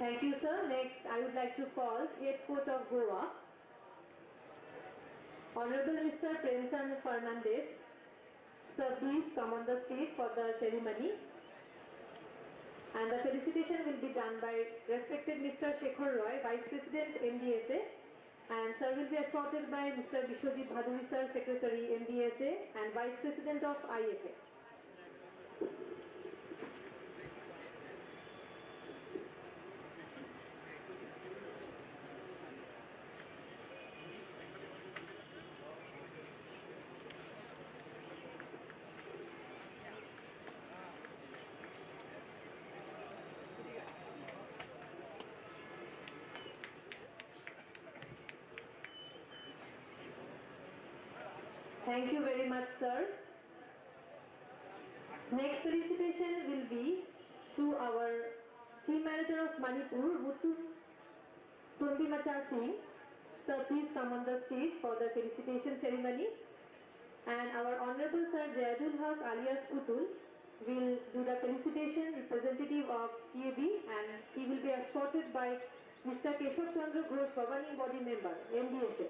Thank you, sir. Next, I would like to call head coach of Goa, Honorable Mr. Premsan Fernandez. Sir, please come on the stage for the ceremony. And the felicitation will be done by respected Mr. Shekhar Roy, Vice President, MDSA. And sir will be escorted by Mr. Bishwajit Bhaduri, sir, Secretary, MDSA, and Vice President of IFA. Thank you very much, sir. Next felicitation will be to our Team Manager of Manipur, Mutum Tondimacha Singh. Sir, please come on the stage for the felicitation ceremony. And our Honorable Sir Jayadul Haq alias Putul will do the felicitation representative of CAB, and he will be escorted by Mr. Keshav Chandra Ghosh, governing body member, MDSA.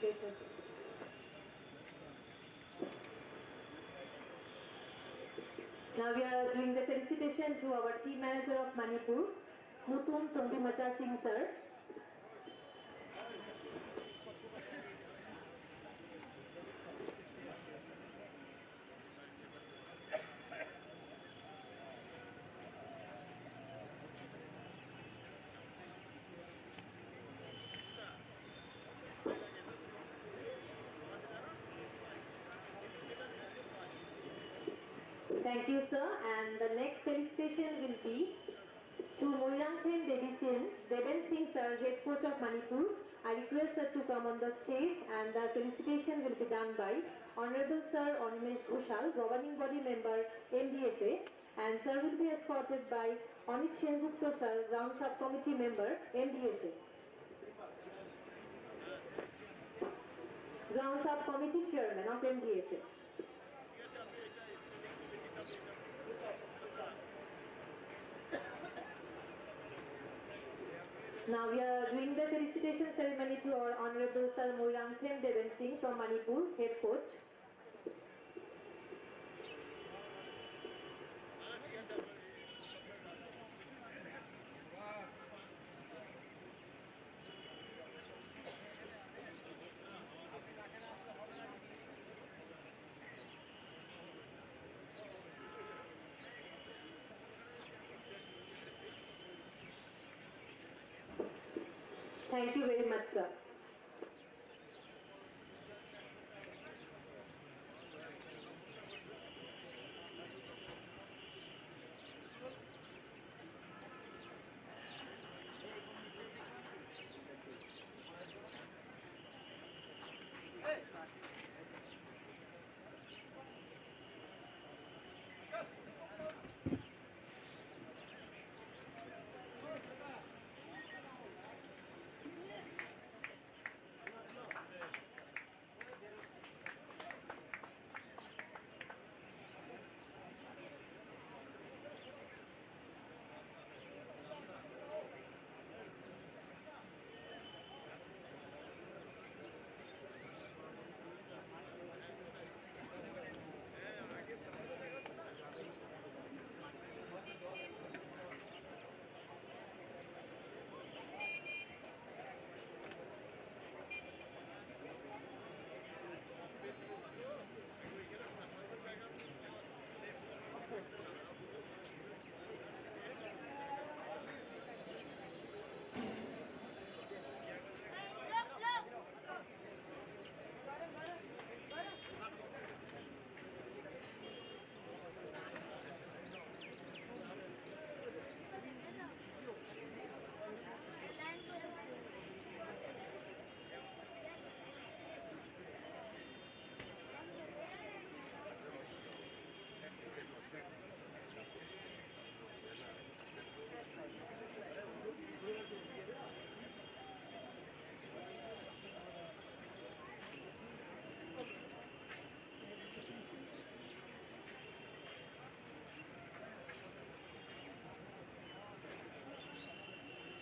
Okay, sir. Now we are doing the felicitation to our team manager of Manipur, Mutum Tondimacha Singh, sir. Thank you, sir. And the next felicitation will be to Moirangthen Deven Singh, sir, head coach of Manipur. I request sir to come on the stage, and the felicitation will be done by Honorable Sir Animesh Ghoshal, governing body member, MDSA, and sir will be escorted by Amit Sengupta, sir, ground subcommittee member, MDSA. Ground subcommittee chairman of MDSA. Now we are doing the felicitation ceremony to our Honorable Sir Moirangthen Deven Singh from Manipur, head coach. Thank you very much, sir.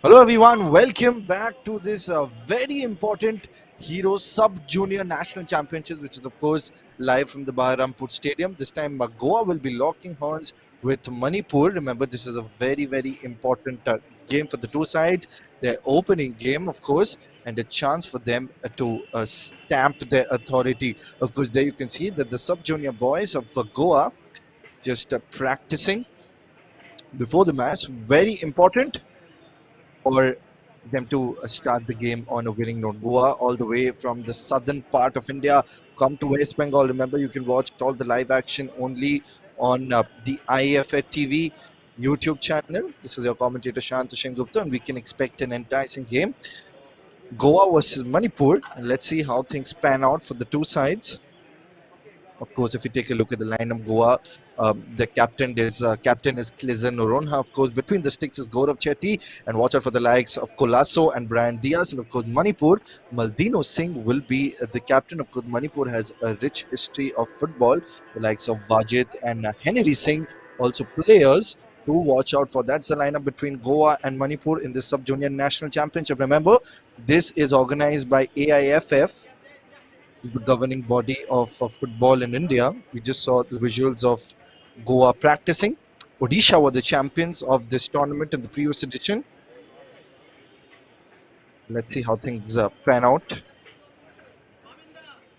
Hello everyone, welcome back to this very important Hero Sub Junior National Championship, which is of course live from the Baharampur Stadium. This time Goa will be locking horns with Manipur. Remember, this is a very important game for the two sides. Their opening game, of course, and a chance for them to stamp their authority. Of course, there you can see that the Sub Junior boys of Goa just practicing before the match. Very important for them to start the game on a winning note. Goa, all the way from the southern part of India, come to West Bengal. Remember, you can watch all the live action only on the IFA TV YouTube channel. This is your commentator Shantu Gupta, and we can expect an enticing game. Goa versus Manipur, and let's see how things pan out for the two sides. Of course, if you take a look at the lineup, Goa, the captain is Klizen Noronha. Of course, between the sticks is Gaurav Chetty, and watch out for the likes of Colasso and Brian Diaz. And of course, Manipur, Maldino Singh will be the captain. Of course, Manipur has a rich history of football. The likes of Vajit and Henry Singh, also players to watch out for. That's the lineup between Goa and Manipur in the Sub Junior National Championship. Remember, this is organized by AIFF, is the governing body of football in India. We just saw the visuals of Goa practicing. Odisha were the champions of this tournament in the previous edition. Let's see how things pan out.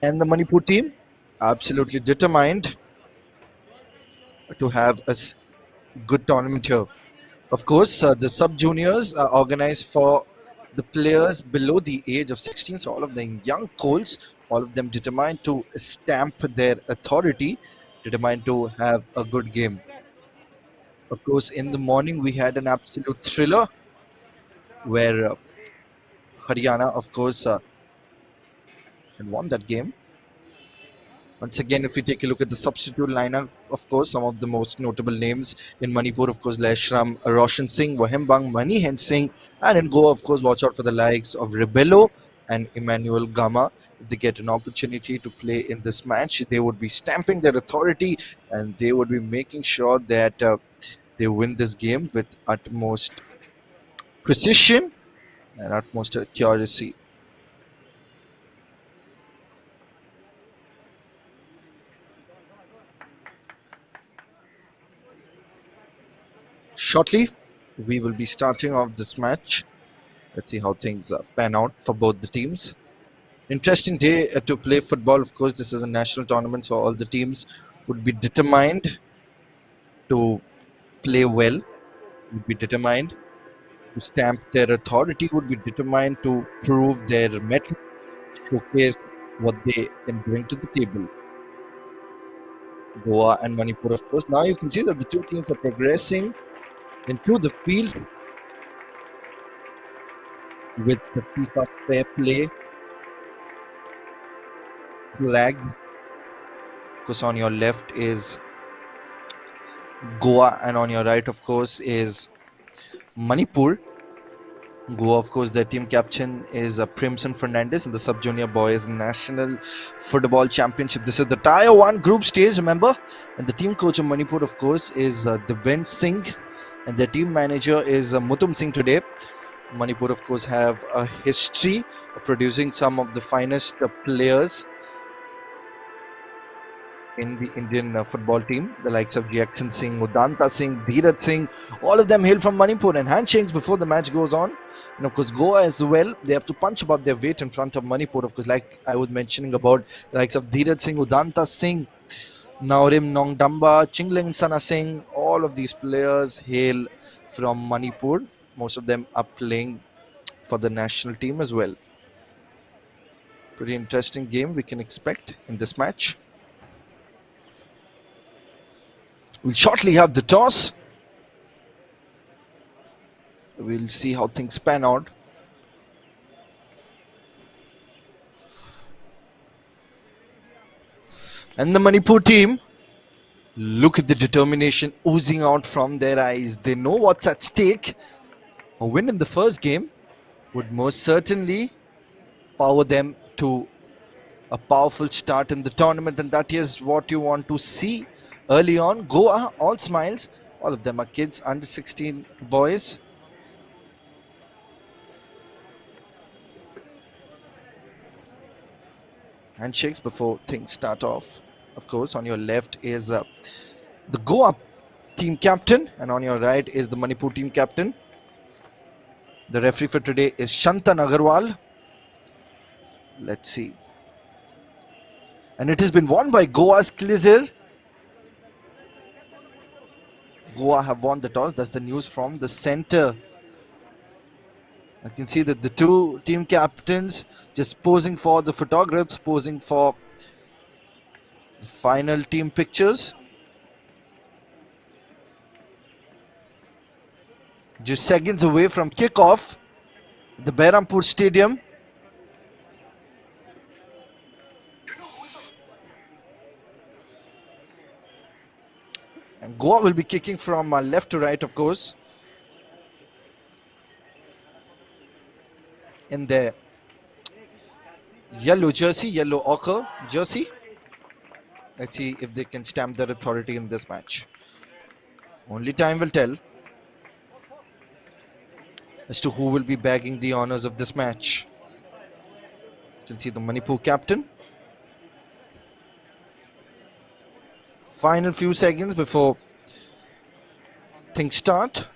And the Manipur team, absolutely determined to have a good tournament here. Of course, the sub juniors are organized for the players below the age of 16. So all of the young colts, all of them determined to stamp their authority, determined to have a good game. Of course, in the morning we had an absolute thriller where Haryana, of course, had won that game. Once again, if we take a look at the substitute lineup, of course, some of the most notable names in Manipur, of course, Leshram, Roshan Singh, Wahembang, Manihen Singh, and in Goa, of course, watch out for the likes of Rebello and Emmanuel Gama. If they get an opportunity to play in this match, they would be stamping their authority and they would be making sure that they win this game with utmost precision and utmost accuracy. Shortly, we will be starting off this match. Let's see how things pan out for both the teams. Interesting day to play football. Of course, this is a national tournament, so all the teams would be determined to play well, would be determined to stamp their authority, would be determined to prove their mettle, showcase what they can bring to the table. Goa and Manipur, of course. Now you can see that the two teams are progressing into the field with the FIFA Fair Play flag. Of course, on your left is Goa, and on your right, of course, is Manipur. Goa, of course, their team captain is Primson Fernandez in the Sub Junior Boys National Football Championship. This is the Tier 1 group stage, remember? And the team coach of Manipur, of course, is Devendra Singh, and their team manager is Mutum Singh today. Manipur, of course, have a history of producing some of the finest players in the Indian football team, the likes of Jackson Singh, Udanta Singh, Dheeraj Singh, all of them hail from Manipur, and handshakes before the match goes on. And of course, Goa as well, they have to punch above their weight in front of Manipur. Of course, like I was mentioning about the likes of Dheeraj Singh, Udanta Singh, Naurim Nongdamba, Chingling Sana Singh, all of these players hail from Manipur. Most of them are playing for the national team as well. Pretty interesting game we can expect in this match. We'll shortly have the toss. We'll see how things pan out. And the Manipur team, look at the determination oozing out from their eyes. They know what's at stake. A win in the first game would most certainly power them to a powerful start in the tournament, and that is what you want to see early on. Goa, all smiles. All of them are kids, under 16 boys. handshakes before things start off. Of course, on your left is the Goa team captain, and on your right is the Manipur team captain. The referee for today is Shantan Agarwal. Let's see. And it has been won by Goa's Klizer. Goa have won the toss. That's the news from the center. I can see that the two team captains just posing for the photographs, posing for the final team pictures. Just seconds away from kickoff, the Behrampur Stadium. And Goa will be kicking from left to right, of course. In their yellow jersey, yellow ochre jersey. Let's see if they can stamp their authority in this match. Only time will tell as to who will be bagging the honors of this match. You can see the Manipur captain. Final few seconds before things start.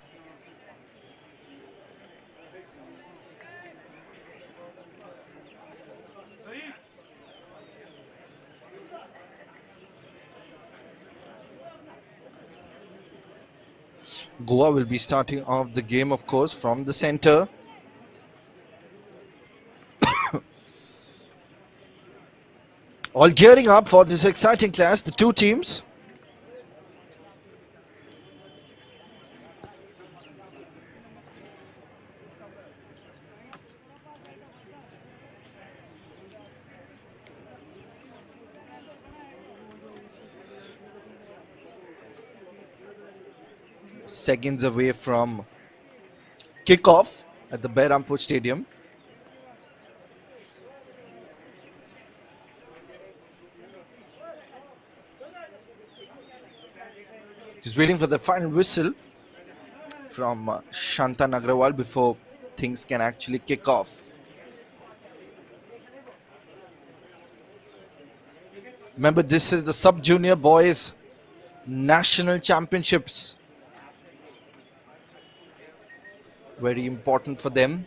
Goa will be starting off the game, of course, from the center. All gearing up for this exciting clash, the two teams. Seconds away from kickoff at the Behrampur Stadium. Just waiting for the final whistle from Shantan Agrawal before things can actually kick off. Remember, this is the sub-junior boys national championships. Very important for them.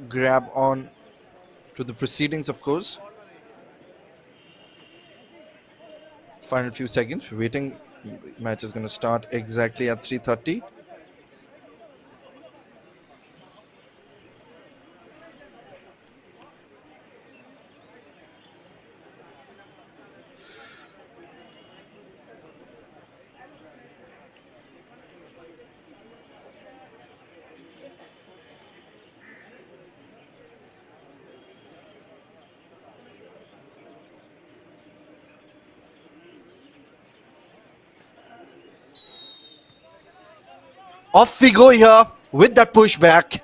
Grab on to the proceedings, of course. Final few seconds. Waiting. Match is going to start exactly at 3:30. Off we go here with that pushback.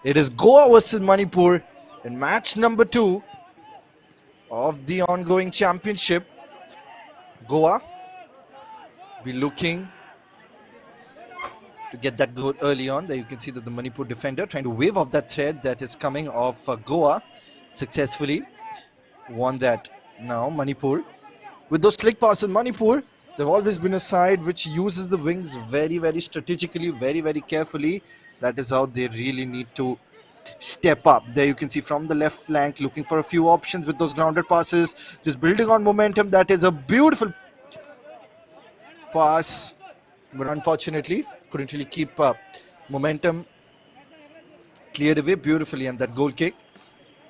It is Goa versus Manipur in match number 2 of the ongoing championship. Goa be looking to get that goal early on. There you can see that the Manipur defender trying to wave off that thread that is coming off Goa. Successfully won that. Now Manipur with those slick passes. Manipur, they've always been a side which uses the wings very, very strategically, very, very carefully. That is how they really need to step up. There you can see from the left flank looking for a few options with those grounded passes, just building on momentum. That is a beautiful pass, but unfortunately couldn't really keep up. Momentum cleared away beautifully, and that goal kick.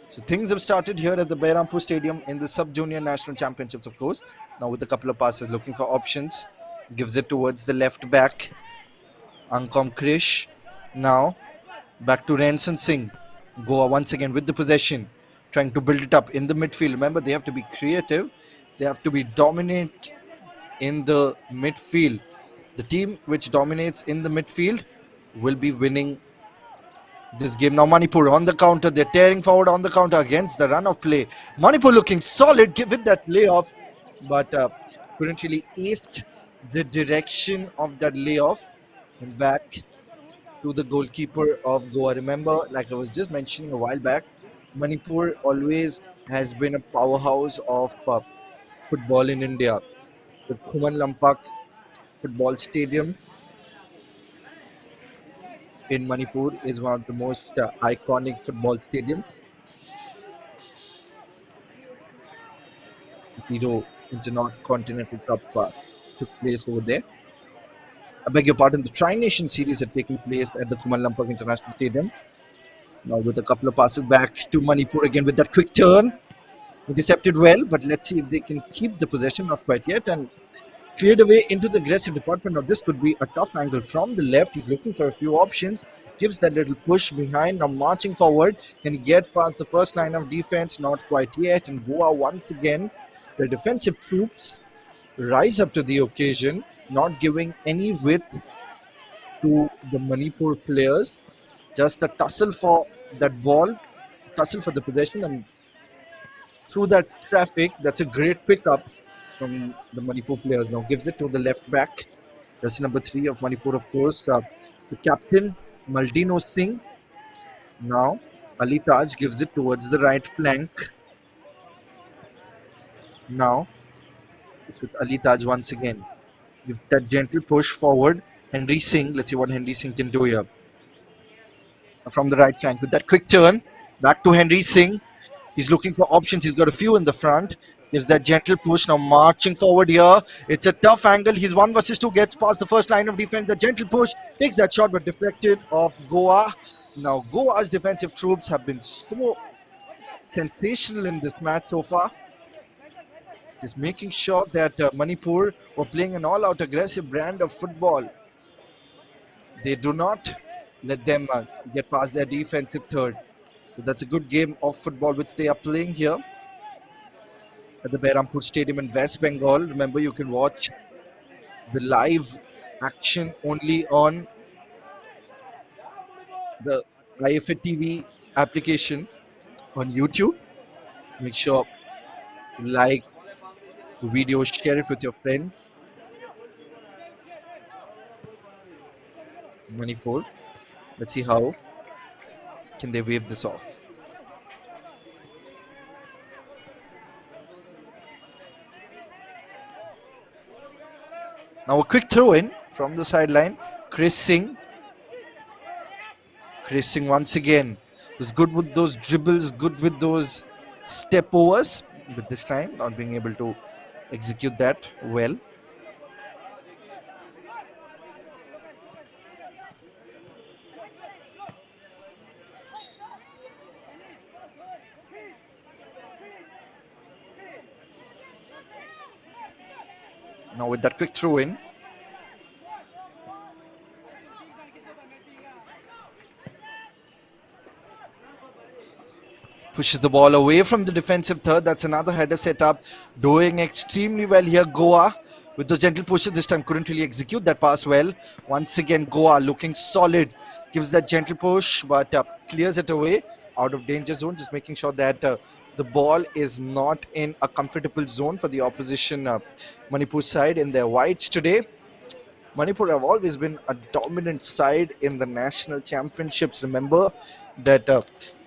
So things have started here at the Behrampur Stadium in the Sub-Junior National Championships, of course. Now with a couple of passes, looking for options. Gives it towards the left back, Ankom Krish. Now back to Ranson Singh. Goa once again with the possession, trying to build it up in the midfield. Remember, they have to be creative. They have to be dominant in the midfield. The team which dominates in the midfield will be winning this game. Now Manipur on the counter. They're tearing forward on the counter against the run of play. Manipur looking solid, give it that layoff, but couldn't really ace the direction of that layoff. And back to the goalkeeper of Goa. Remember, like I was just mentioning a while back, Manipur always has been a powerhouse of football in India. The Khuman Lampak Football Stadium in Manipur is one of the most iconic football stadiums. Hero Intercontinental Cup took place over there. I beg your pardon, the Tri Nation series had taken place at the Khuman Lampak International Stadium. Now, with a couple of passes back to Manipur again with that quick turn. Intercepted well, but let's see if they can keep the possession. Not quite yet. And cleared away into the aggressive department. Now, this could be a tough angle from the left. He's looking for a few options. Gives that little push behind. Now, marching forward. Can he get past the first line of defense? Not quite yet. And Goa once again, the defensive troops rise up to the occasion, not giving any width to the Manipur players. Just a tussle for that ball, tussle for the possession, and through that traffic, that's a great pickup from the Manipur players. Now gives it to the left back. That's number 3 of Manipur, of course. The captain, Maldino Singh. Now Ali Taj gives it towards the right flank. Now it's with Ali Taj once again. Gives that gentle push forward. Henry Singh. Let's see what Henry Singh can do here. From the right flank with that quick turn. Back to Henry Singh. He's looking for options. He's got a few in the front. Gives that gentle push. Now marching forward here. It's a tough angle. He's 1 versus 2. Gets past the first line of defense. The gentle push. Takes that shot but deflected off Goa. Now Goa's defensive troops have been so sensational in this match so far. Just making sure that Manipur were playing an all-out aggressive brand of football. They do not let them get past their defensive third. So that's a good game of football which they are playing here at the Behrampur Stadium in West Bengal. Remember, you can watch the live action only on the IFA TV application on YouTube. Make sure you like the video, share it with your friends. Manipur. Let's see how can they wave this off. Now a quick throw in from the sideline. Chris Singh. Chris Singh once again was good with those dribbles, good with those step overs, but this time not being able to execute that well. Now with that quick throw in. Pushes the ball away from the defensive third. That's another header setup. Doing extremely well here, Goa. With those gentle pushes this time, couldn't really execute that pass well. Once again, Goa looking solid. Gives that gentle push, but clears it away out of danger zone. Just making sure that the ball is not in a comfortable zone for the opposition Manipur side in their whites today. Manipur have always been a dominant side in the national championships. Remember that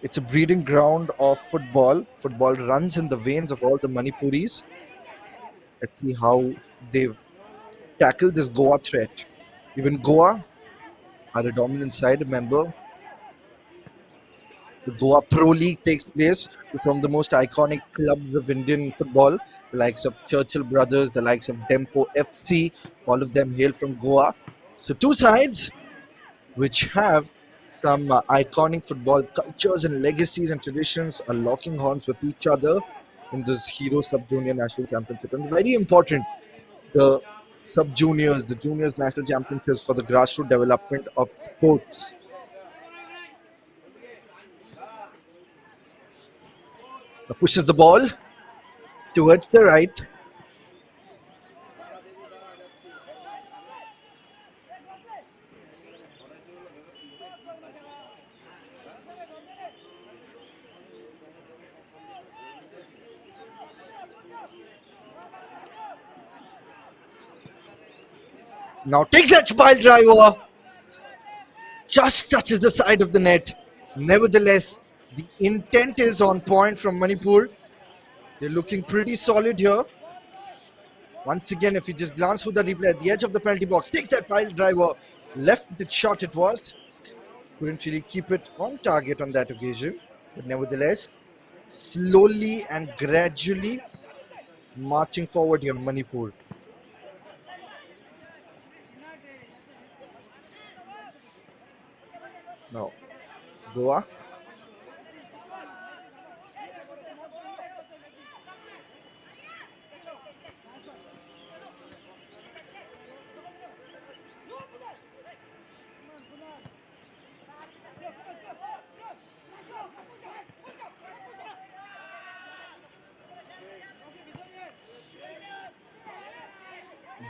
it's a breeding ground of football. Football runs in the veins of all the Manipuris. Let's see how they've tackled this Goa threat. Even Goa are a dominant side. Remember, the Goa Pro League takes place with some of the most iconic clubs of Indian football, the likes of Churchill Brothers, the likes of Dempo FC. All of them hail from Goa. So two sides which have some iconic football cultures and legacies and traditions are locking horns with each other in this Hero Sub Junior National Championship. And very important, the Sub Juniors, the Juniors National Championships for the grassroots development of sports. Pushes the ball towards the right. Now takes that pile driver. Just touches the side of the net. Nevertheless, The intent is on point from Manipur. They're looking pretty solid here. Once again, if you just glance through the replay at the edge of the penalty box, takes that pile driver, left-footed shot it was. Couldn't really keep it on target on that occasion. But nevertheless, slowly and gradually marching forward here, Manipur. Now, Goa.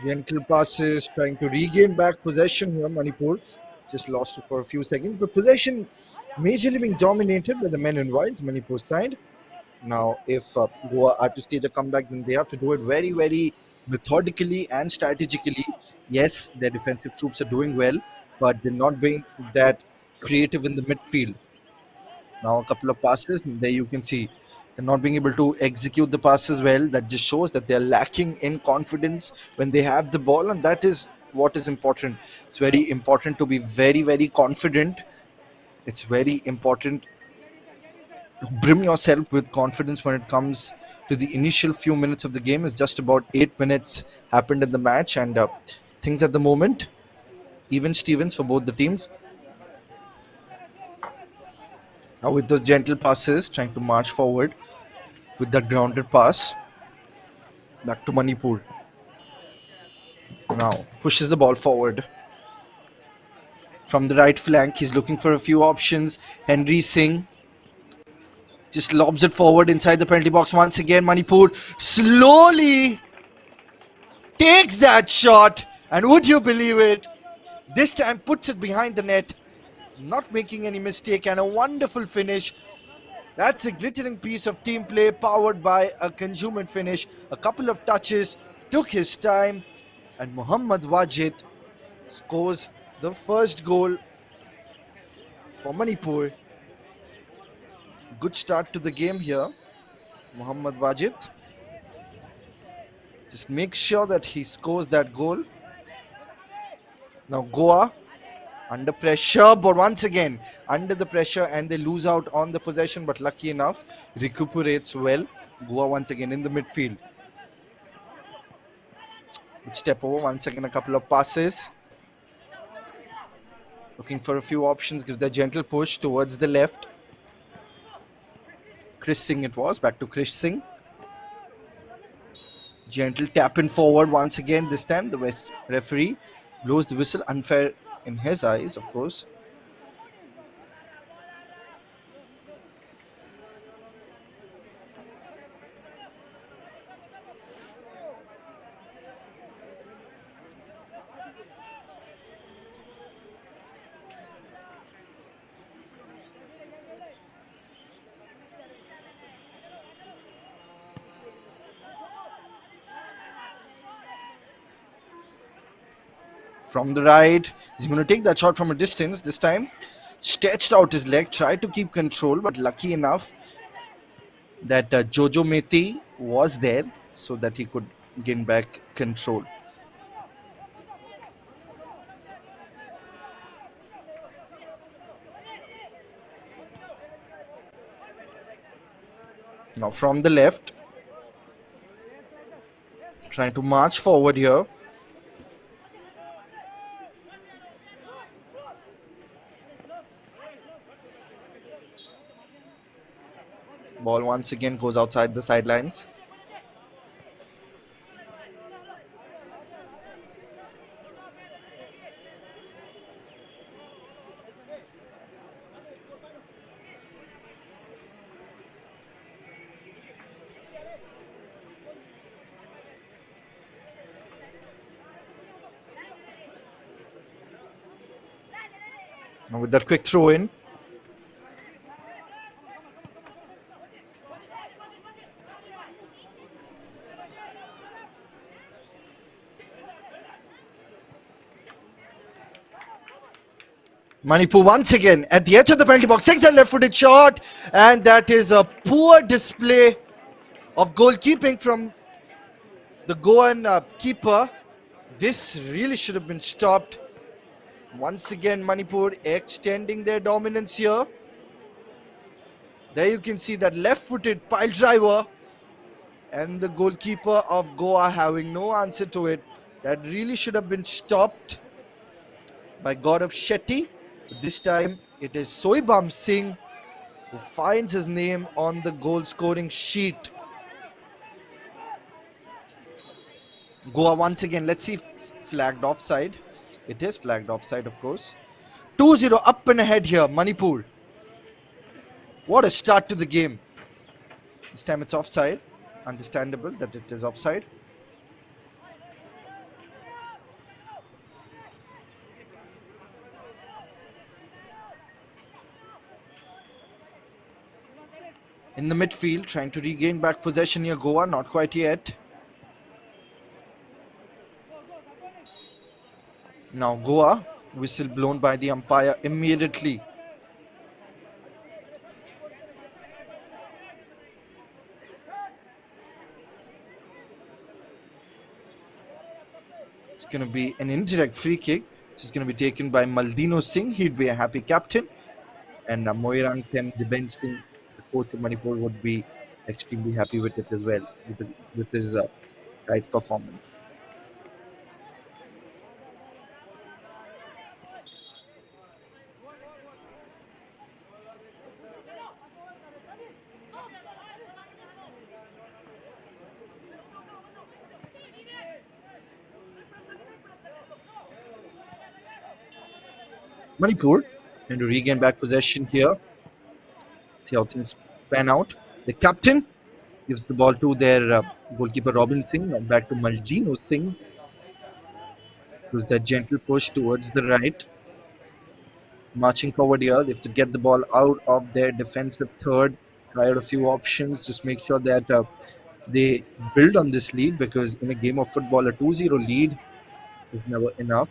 Gentle passes, trying to regain back possession here, Manipur. Just lost it for a few seconds, but possession majorly being dominated by the men in white, Manipur side. Now, if Goa are to stage a comeback, then they have to do it very, very methodically and strategically. Yes, their defensive troops are doing well, but they're not being that creative in the midfield. Now, a couple of passes, and there you can see they're not being able to execute the passes well. That just shows that they're lacking in confidence when they have the ball, and that is what is important. It's very important to be very, very confident. It's very important brim yourself with confidence when it comes to the initial few minutes of the game. Is just about 8 minutes happened in the match, and things at the moment even Stevens for both the teams. Now with those gentle passes, trying to march forward with that grounded pass back to Manipur. Now pushes the ball forward from the right flank. He's looking for a few options. Henry Singh just lobs it forward inside the penalty box once again. Manipur slowly takes that shot, and would you believe it? This time puts it behind the net, not making any mistake, and a wonderful finish. That's a glittering piece of team play powered by a consummate finish. A couple of touches, took his time, and Muhammad Wajid scores the first goal for Manipur. Good start to the game here. Muhammad Wajid just makes sure that he scores that goal. Now Goa under pressure, but once again under the pressure, and they lose out on the possession, but lucky enough recuperates well. Goa once again in the midfield. Good step over once again, a couple of passes. Looking for a few options, gives the gentle push towards the left. Chris Singh it was, back to Chris Singh. Gentle tap in forward once again. This time the West referee blows the whistle, unfair in his eyes, of course. From the right, he's going to take that shot from a distance. This time stretched out his leg, tried to keep control, but lucky enough that Jojo Meti was there so that he could gain back control. Now from the left, trying to march forward here. Ball once again goes outside the sidelines. And with that quick throw in, Manipur once again at the edge of the penalty box, takes a left-footed shot, and that is a poor display of goalkeeping from the Goan keeper. This really should have been stopped. Once again, Manipur extending their dominance here. There you can see that left-footed pile driver, and the goalkeeper of Goa having no answer to it. That really should have been stopped by Gaurav Shetty. This time it is Soibam Singh who finds his name on the goal scoring sheet. Goa once again, let's see if it's flagged offside. It is flagged offside, of course. 2-0 up and ahead here, Manipur. What a start to the game. This time it's offside. Understandable that it is offside. In the midfield, trying to regain back possession here, Goa, not quite yet. Now Goa, whistle blown by the umpire immediately. It's going to be an indirect free kick. It's going to be taken by Maldino Singh. He'd be a happy captain. And Moirang Tem Diben Singh, the coach of Manipur, would be extremely happy with it as well, with his side's performance. Manipur trying to regain back possession here. See how things pan out. The captain gives the ball to their goalkeeper Robin Singh. Now back to Maldino Singh. Who's that gentle push towards the right. Marching forward here, they have to get the ball out of their defensive third. Try out a few options. Just make sure that they build on this lead, because in a game of football, a 2-0 lead is never enough.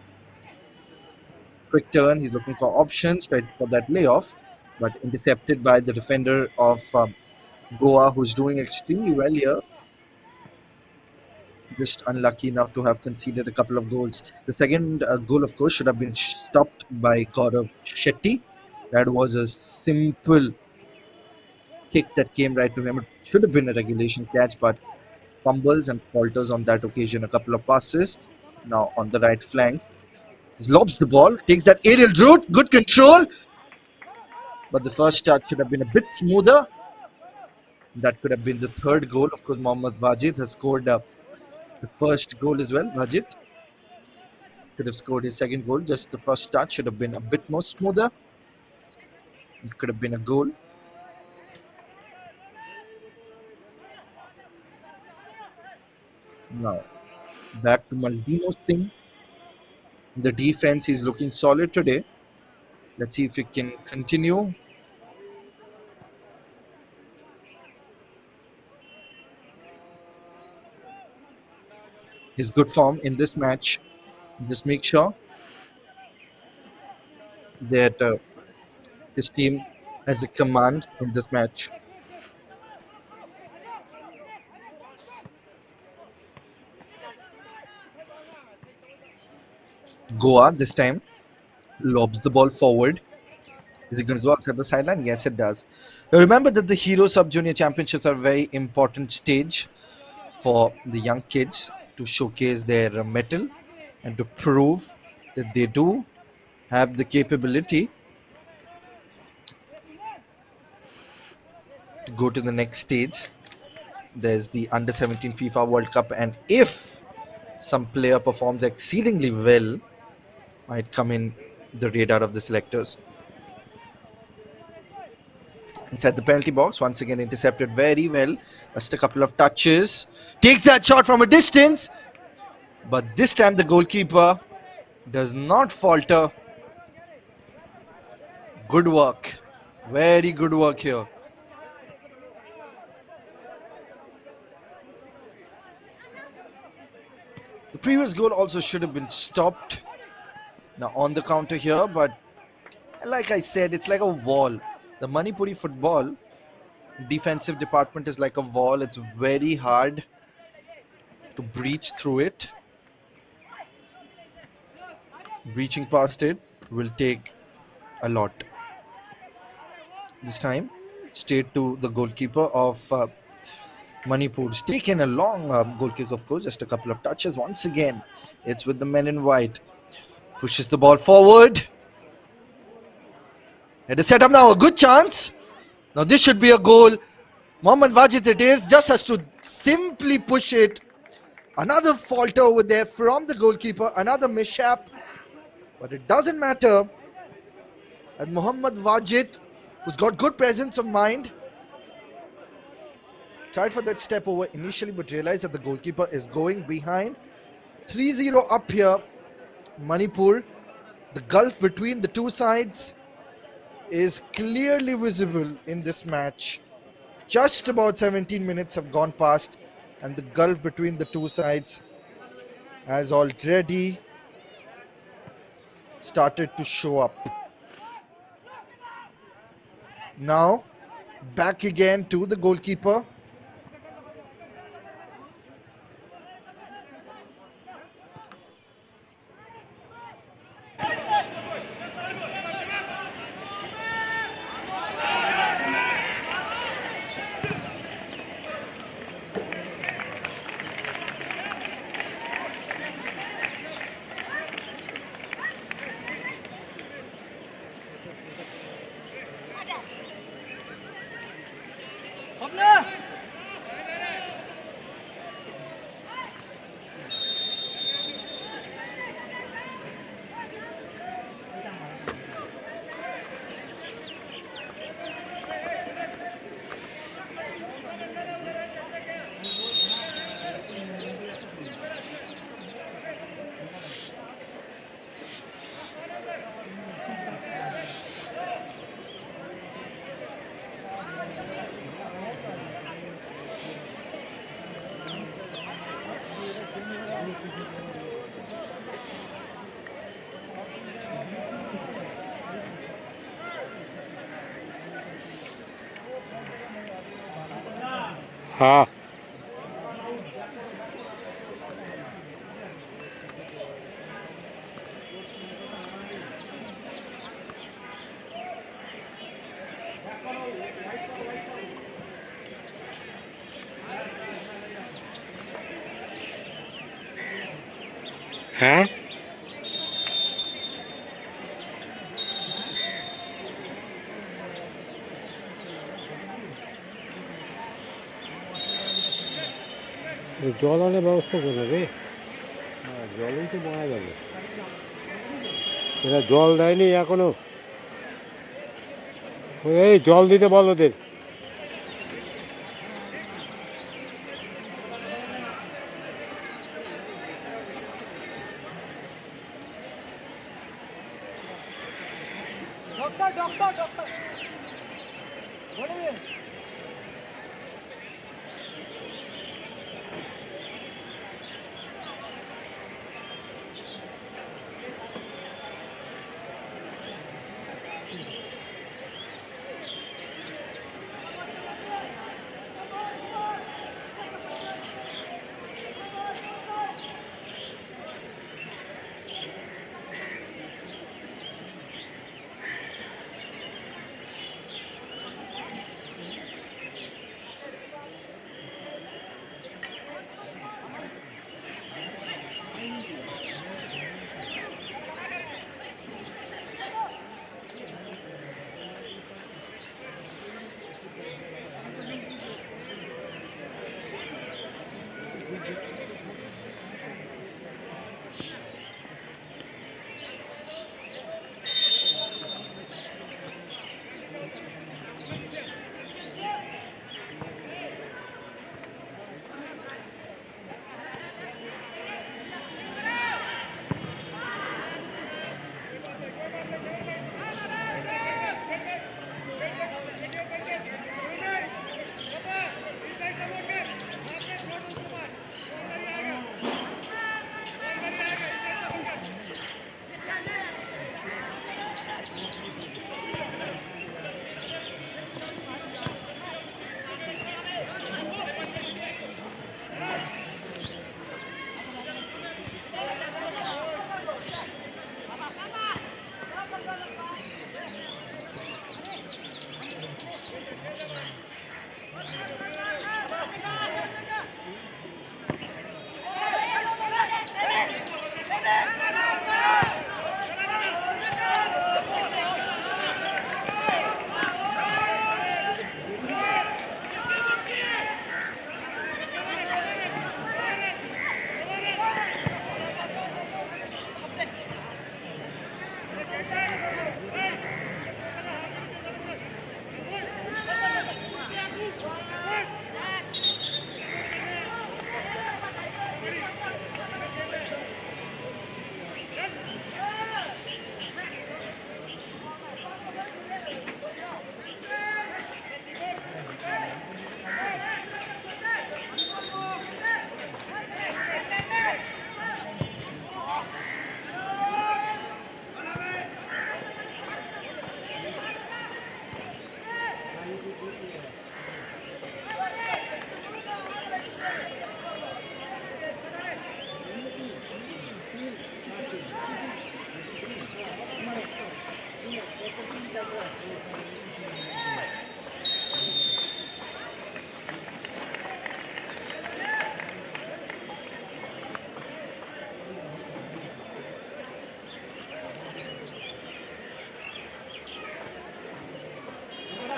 Quick turn. He's looking for options, right, for that layoff, but intercepted by the defender of Goa, who's doing extremely well here. Just unlucky enough to have conceded a couple of goals. The second goal, of course, should have been stopped by Gaurav Shetty. That was a simple kick that came right to him. It should have been a regulation catch, but fumbles and falters on that occasion. A couple of passes. Now on the right flank. He lobs the ball, takes that aerial route, good control. But the first touch should have been a bit smoother. That could have been the third goal. Of course, Mohammad Wajid has scored the first goal as well. Wajid could have scored his second goal. Just the first touch should have been a bit more smoother. It could have been a goal. Now, back to Maldino Singh. The defense is looking solid today. Let's see if he can continue. His good form in this match. Just make sure that his team has a command in this match. Goa this time lobs the ball forward. Is it going to go outside the sideline? Yes, it does. Now remember that the Hero Sub Junior Championships are a very important stage for the young kids to showcase their mettle and to prove that they do have the capability to go to the next stage. There's the Under 17 FIFA World Cup, and if some player performs exceedingly well, might come in the radar of the selectors. Inside the penalty box, once again intercepted very well. Just a couple of touches. Takes that shot from a distance. But this time the goalkeeper does not falter. Good work. Very good work here. The previous goal also should have been stopped. Now on the counter here, but Like I said, it's like a wall. The Manipuri football defensive department is like a wall. It's very hard to breach through it. Breaching past it will take a lot. This time, straight to the goalkeeper of Manipur. It's taken a long goal kick, of course, just a couple of touches. Once again, it's with the men in white. Pushes the ball forward. It is set up now. A good chance. Now, this should be a goal. Mohammad Wajid it is. Just has to simply push it. Another fault over there from the goalkeeper. Another mishap. But it doesn't matter. And Mohammad Wajid, who's got good presence of mind, tried for that step over initially, but realized that the goalkeeper is going behind. 3-0 up here. Manipur. The gulf between the two sides is clearly visible in this match. Just about 17 minutes have gone past, and the gulf between the two sides has already started to show up. Now, back again to the goalkeeper. हाँ हाँ জল আনার ব্যবস্থা করে রে জলই তো মারা যাবে এরা জল দেয়নি এখনো এই জল দিতে বল ওদের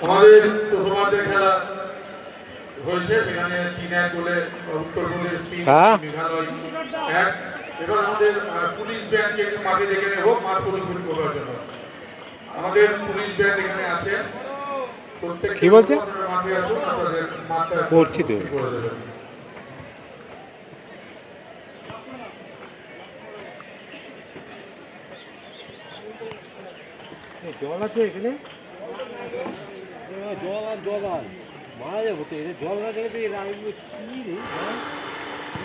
আমাদের প্রথমার্ধের খেলা হয়েছে, সেখানে 3-1 গোলে উত্তরপ্রদেশ 3, মেঘালয় 1। এবার আমাদের পুলিশ ব্যান্ডকে একটু মাঠে ডেকে নেব মাঠ পরিপূর্ণ করার জন্য। আমাদের পুলিশ ব্যান্ড এখানে আছে, কি বলছে? আপনারা মাঠে আসুন, আপনাদের মাঠটা করছি তো। করে দেবেন। জল আছে এখানে? জল আর জল আর মারা যাবো তো, এদের জল না গেলে তো এর আগে কি রে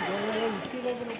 জল না গেলে উঠতে পারবো না।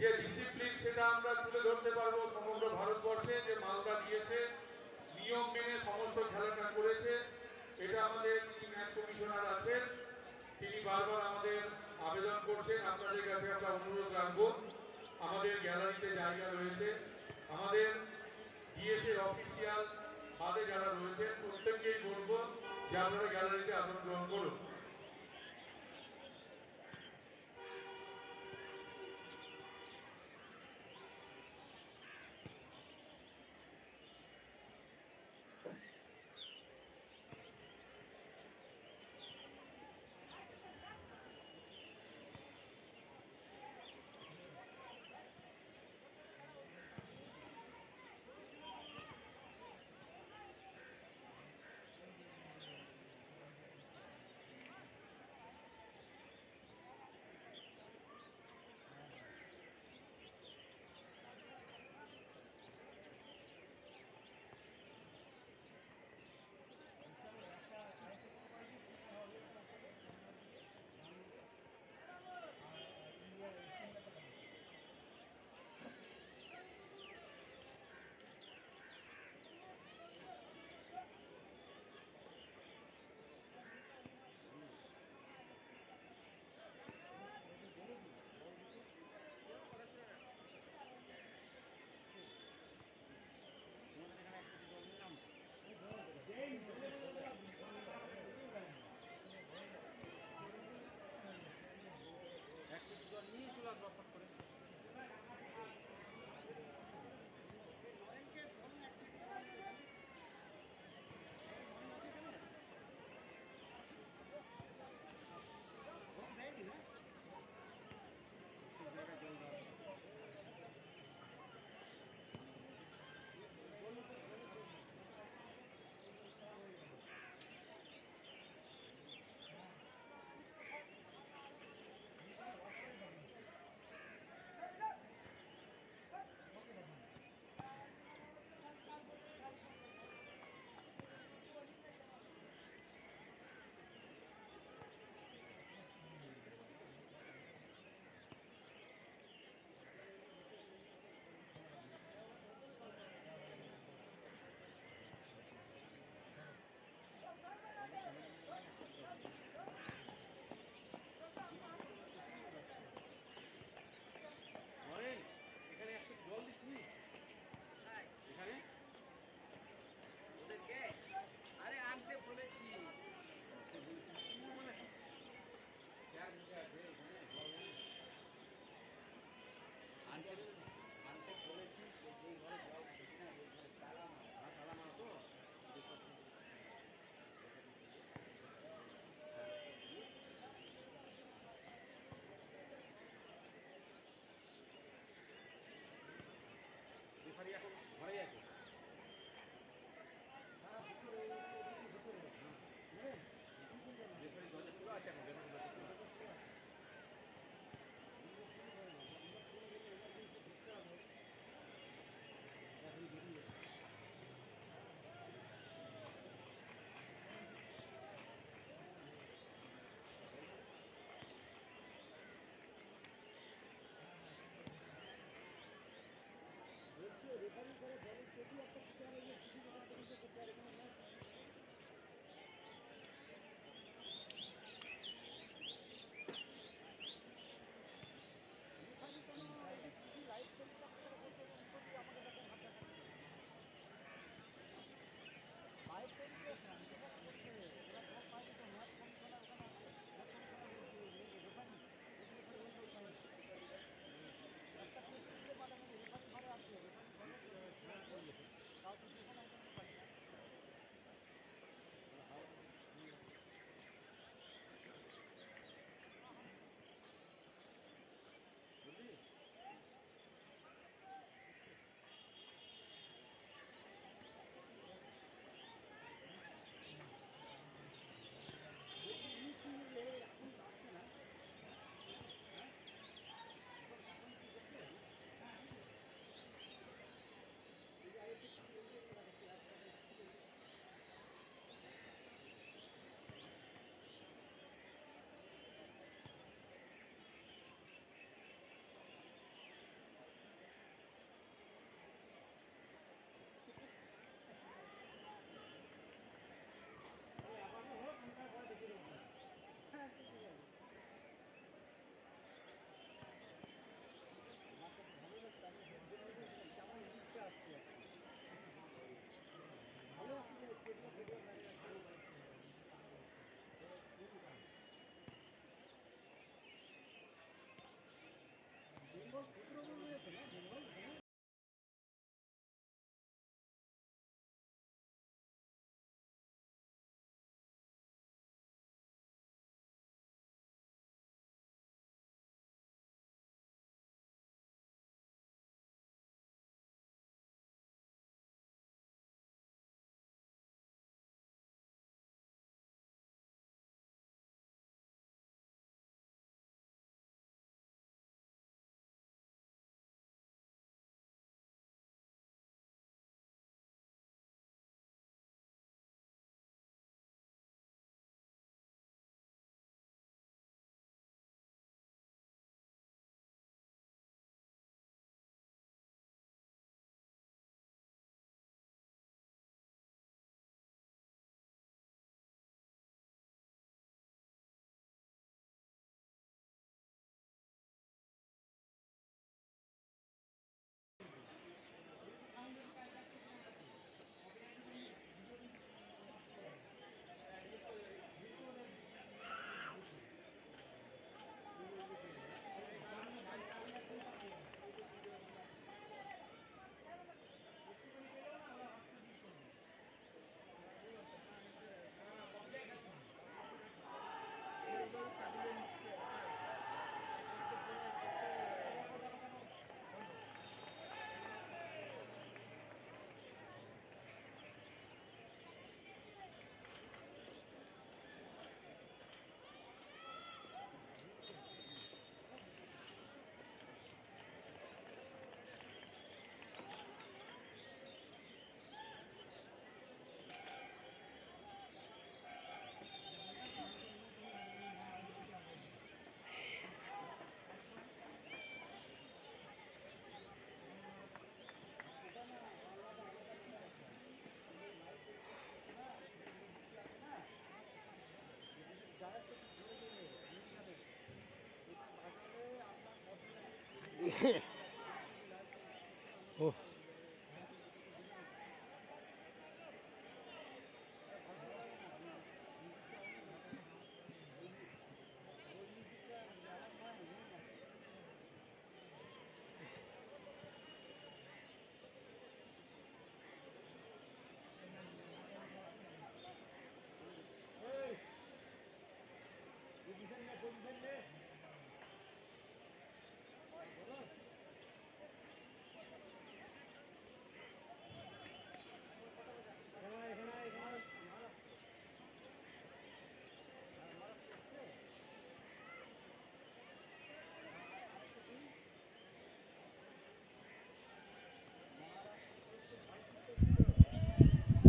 যে ডিসিপ্লিন সেটা আমরা তুলে ধরতে পারবো সমগ্র ভারতবর্ষে, যে মালদা দিয়েছে নিয়ম মেনে সমস্ত খেলাটা করেছে। এটা আমাদের যিনি ম্যাচ কমিশনার আছেন তিনি বারবার আমাদের আবেদন করছেন, আপনাদের কাছে আমরা অনুরোধ রাখবো, আমাদের গ্যালারিতে জায়গা রয়েছে, আমাদের ডিএসএর অফিসিয়াল বাদে যারা রয়েছে প্রত্যেককেই বলবো যে আপনারা গ্যালারিতে আসন গ্রহণ করুন। Oh.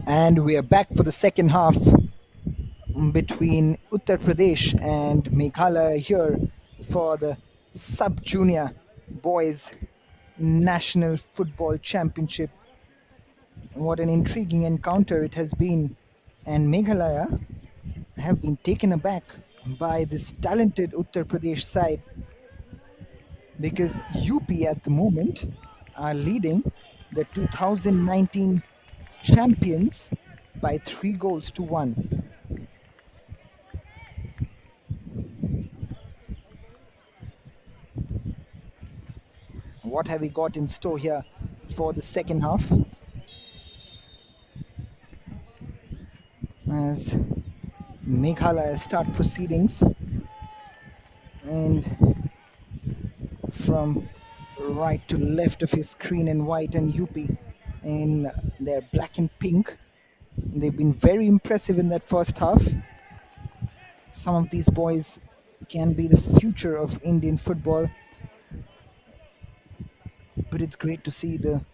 And we are back for the second half between Uttar Pradesh and Meghalaya here for the Sub Junior Boys National Football Championship. What an intriguing encounter it has been, and Meghalaya have been taken aback by this talented Uttar Pradesh side because UP at the moment are leading the 2019 champions by 3 goals to 1. What have we got in store here for the second half? As Meghalaya start proceedings, and from right to left of his screen in white and UP in their black and pink. They've been very impressive in that first half. Some of these boys can be the future of Indian football, but it's great to see the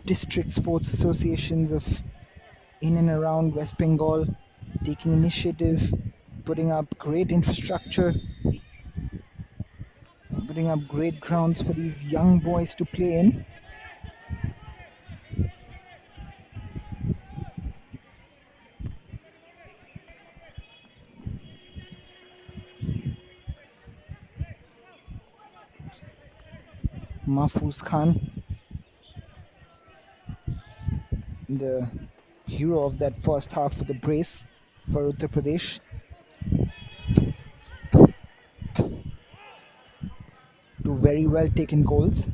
district sports associations of in and around West Bengal taking initiative, putting up great infrastructure, putting up great grounds for these young boys to play in. Mahfouz Khan, the hero of that first half with the brace for Uttar Pradesh. Two very well taken goals.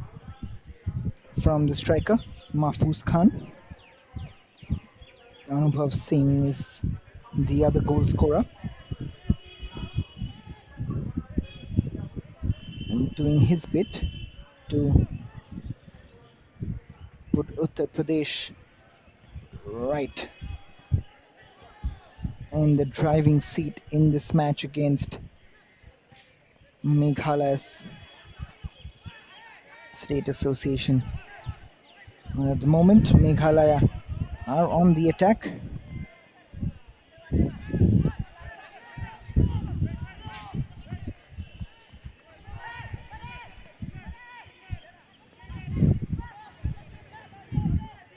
from the striker, Mahfouz Khan. Anubhav Singh is the other goal scorer, doing his bit to put Uttar Pradesh right in the driving seat in this match against Meghalaya's state association. At the moment, Meghalaya are on the attack.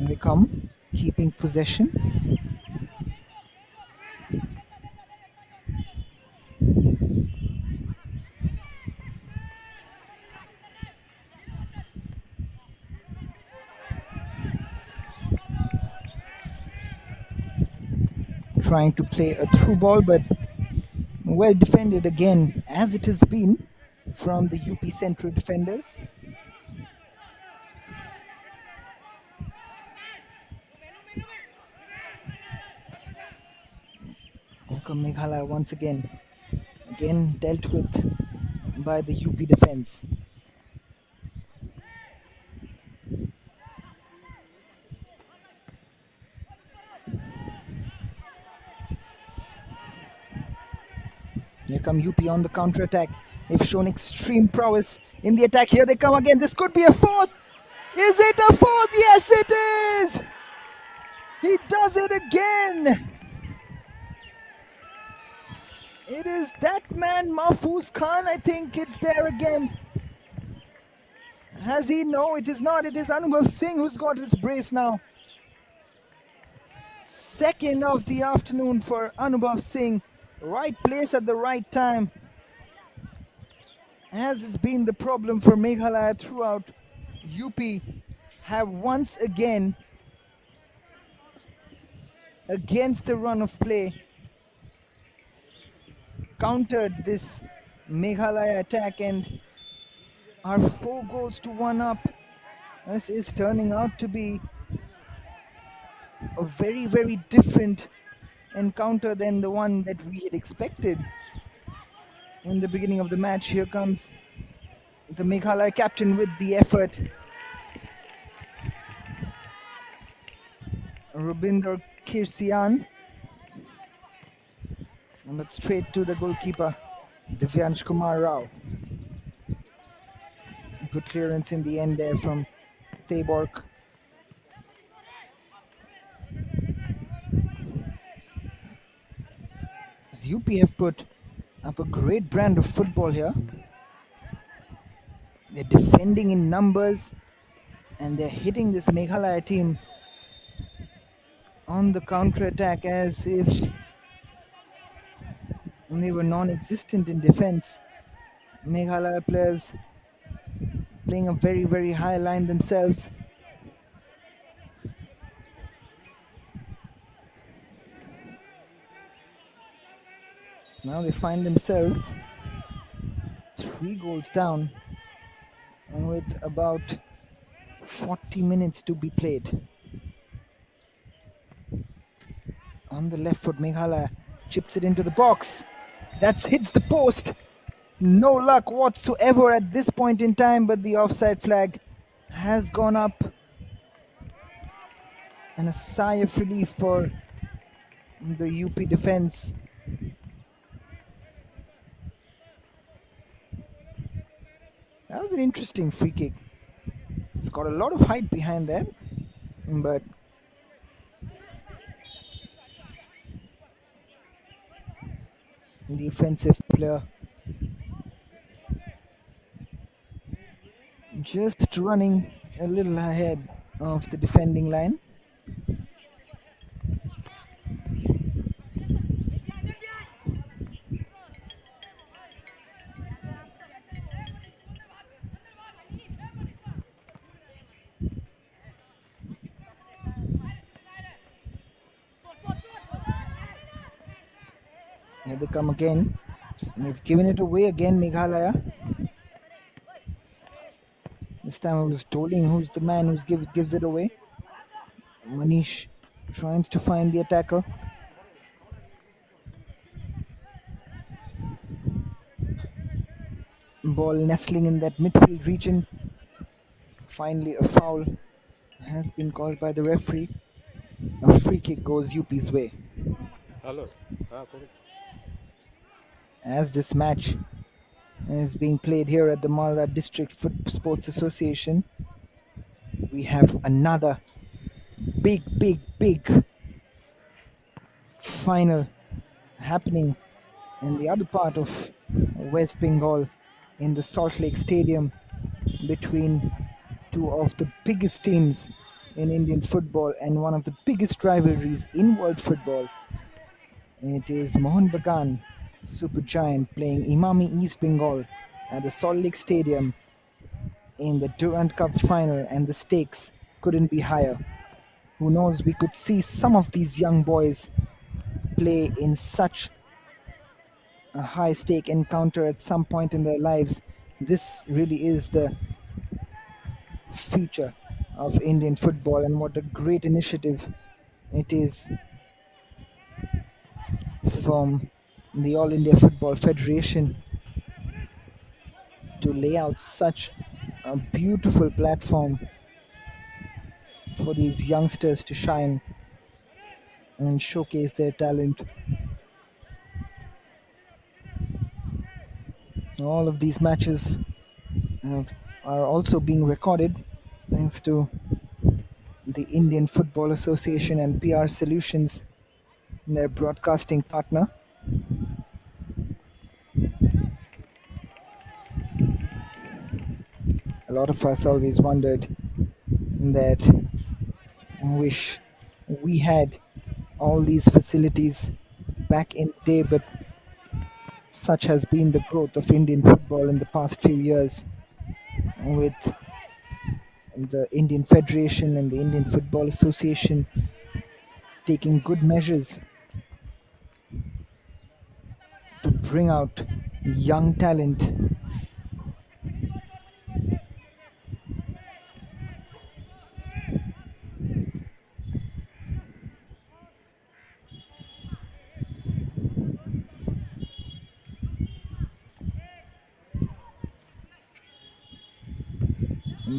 They come, keeping possession. Trying to play a through ball, but well defended again, as it has been from the UP Central defenders. Welcome Meghalaya once again dealt with by the UP defense. Here come UP on the counter attack. They've shown extreme prowess in the attack. Here they come again. This could be a fourth. Is it a fourth? Yes, it is. He does it again. It is that man, Mahfouz Khan. I think it's there again. Has he? No, it is not. It is Anubhav Singh who's got his brace now. Second of the afternoon for Anubhav Singh. Right place at the right time. As has been the problem for Meghalaya throughout, UP have once again, against the run of play, countered this Meghalaya attack and are 4 goals to 1 up. This is turning out to be a very, very different encounter than the one that we had expected in the beginning of the match. Here comes the Meghalaya captain with the effort. Rubinder Kirsian. But straight to the goalkeeper, Divyansh Kumar Rao. Good clearance in the end there from Teibork. UP have put up a great brand of football here. They're defending in numbers and they're hitting this Meghalaya team on the counter attack as if they were non-existent in defense. Meghalaya players playing a very, very high line themselves. Now they find themselves 3 goals down with about 40 minutes to be played. On the left foot, Meghalaya chips it into the box. That hits the post. No luck whatsoever at this point in time, but the offside flag has gone up. And a sigh of relief for the UP defense. That was an interesting free kick. It's got a lot of height behind that, but the offensive player just running a little ahead of the defending line. Here they come again. And they've given it away again, Meghalaya. This time it was Doling who's the man who gives it away. Manish tries to find the attacker. Ball nestling in that midfield region. Finally, a foul has been called by the referee. A free kick goes UP's way. Hello. Correct. As this match is being played here at the Malda District Sports Association, we have another big final happening in the other part of West Bengal in the Salt Lake Stadium between two of the biggest teams in Indian football and one of the biggest rivalries in world football. It is Mohun Bagan Super Giant playing Imami East Bengal at the Salt Lake Stadium in the Durand Cup final, and the stakes couldn't be higher. Who knows, we could see some of these young boys play in such a high stake encounter at some point in their lives. This really is the future of Indian football, and what a great initiative it is from the All India Football Federation to lay out such a beautiful platform for these youngsters to shine and showcase their talent. All of these matches are also being recorded thanks to the Indian Football Association and PR Solutions, their broadcasting partner. A lot of us always wondered that wish we had all these facilities back in the day, but such has been the growth of Indian football in the past few years with the Indian Federation and the Indian Football Association taking good measures to bring out young talent.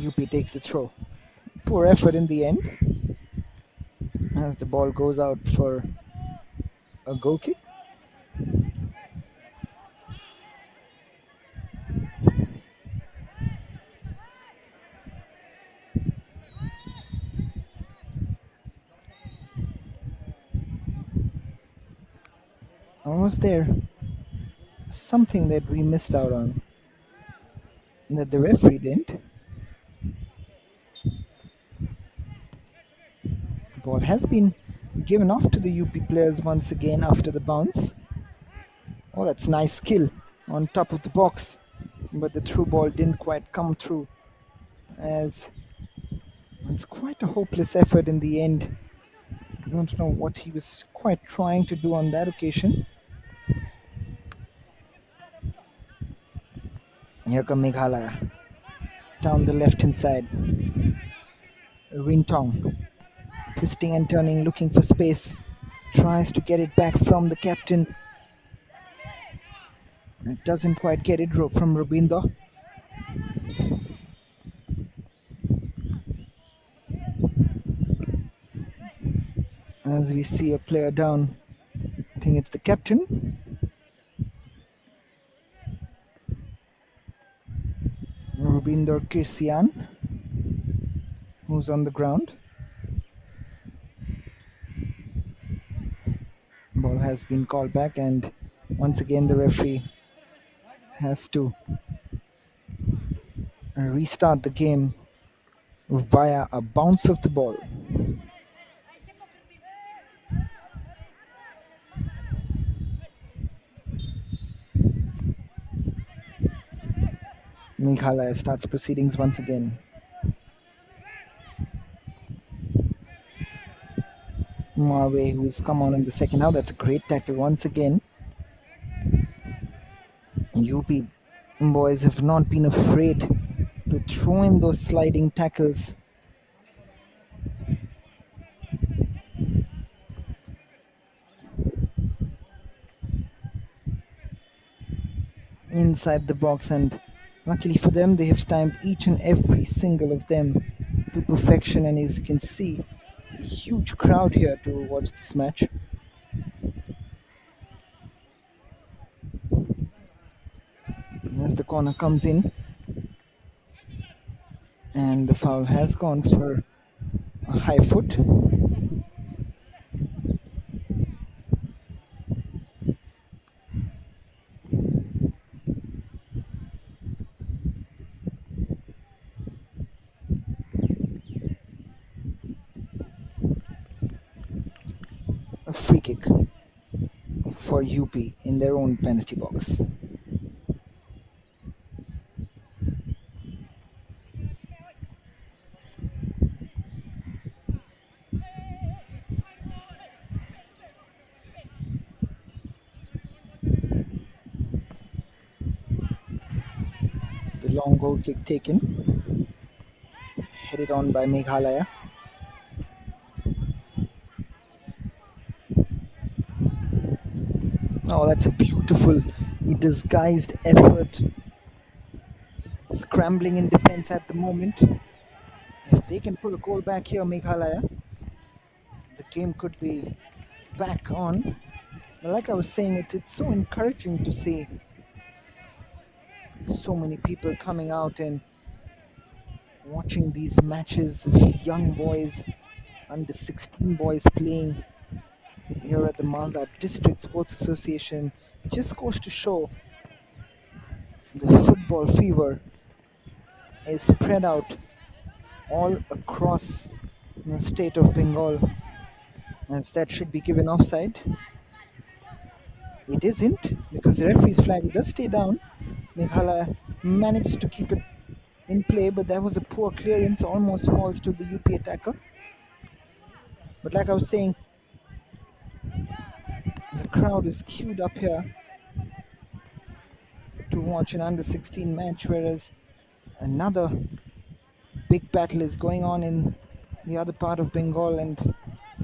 UP takes the throw. Poor effort in the end as the ball goes out for a goal kick. Or was there something that we missed out on that the referee didn't? The ball has been given off to the UP players once again after the bounce. Oh, that's nice skill on top of the box, but the through ball didn't quite come through, as it's quite a hopeless effort in the end. I don't know what he was quite trying to do on that occasion. Here come Meghalaya down the left hand side. Rintong twisting and turning, looking for space, tries to get it back from the captain. It doesn't quite get it from Rubindo. As we see a player down, I think it's the captain. Rubinder Kirsian, who's on the ground. Ball has been called back, and once again the referee has to restart the game via a bounce of the ball. Meghalaya starts proceedings once again. Marway, who's come on in the second half. That's a great tackle once again. UP boys have not been afraid to throw in those sliding tackles. Inside the box, and luckily for them, they have timed each and every single of them to perfection. And as you can see, a huge crowd here to watch this match. As the corner comes in, and the foul has gone for a high foot. A free kick for UP in their own penalty box. The long goal kick taken, headed on by Meghalaya. Oh, that's a beautiful disguised effort. Scrambling in defense at the moment. If they can pull a goal back here, Meghalaya, the game could be back on. But like I was saying, it's so encouraging to see so many people coming out and watching these matches of young boys, under 16 boys playing here at the Malda District Sports Association. Just goes to show the football fever is spread out all across the state of Bengal, as that should be given offside. It isn't, because the referee's flag does stay down. Meghalaya managed to keep it in play, but that was a poor clearance, almost falls to the UP attacker. But like I was saying, the crowd is queued up here to watch an under 16 match, whereas another big battle is going on in the other part of Bengal, and